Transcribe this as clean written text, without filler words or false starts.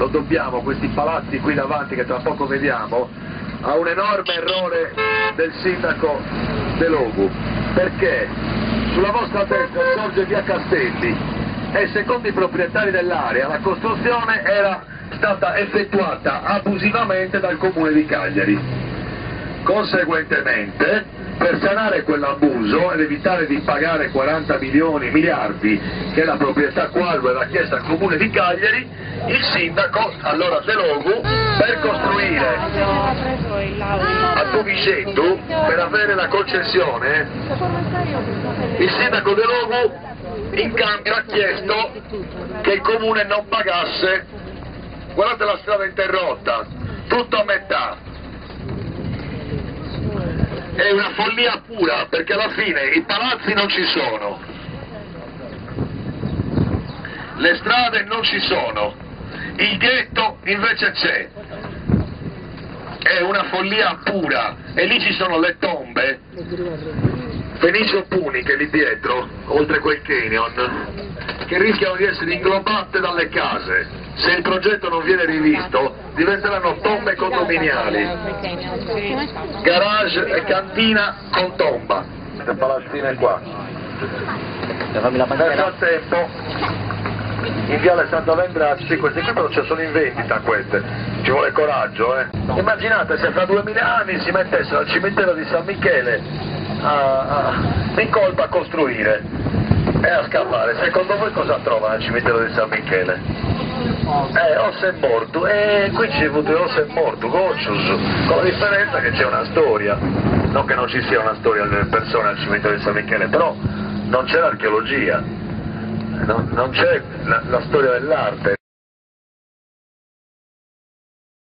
lo dobbiamo, questi palazzi qui davanti che tra poco vediamo, a un enorme errore del sindaco De Logu, perché sulla vostra destra sorge via Castelli e secondo i proprietari dell'area la costruzione era stata effettuata abusivamente dal comune di Cagliari. Conseguentemente, per sanare quell'abuso ed evitare di pagare 40 miliardi che la proprietà Quadro aveva chiesto al comune di Cagliari, il sindaco, allora De Logu, per costruire a Toviceto, per avere la concessione, il sindaco De Logu in cambio ha chiesto che il comune non pagasse, guardate la strada interrotta, tutto a metà. È una follia pura, perché alla fine i palazzi non ci sono, le strade non ci sono, il ghetto invece c'è. È una follia pura, e lì ci sono le tombe Fenicio Puniche lì dietro, oltre quel canyon, che rischiano di essere inglobate dalle case. Se il progetto non viene rivisto, diventeranno tombe condominiali, garage e cantina con tomba. Queste palazzine qua. Nel frattempo, in viale Santa Vendracci, queste qui però sono in vendita queste, ci vuole coraggio, eh. Immaginate se fra 2000 anni si mettessero al cimitero di San Michele in colpa a costruire e a scavare. Secondo voi cosa trovano al cimitero di San Michele? Osso è morto, e qui c'è avuto osso è morto, goccius, con la differenza che c'è una storia, non che non ci sia una storia delle persone al cimitero di San Michele, però non c'è l'archeologia, non c'è la storia dell'arte.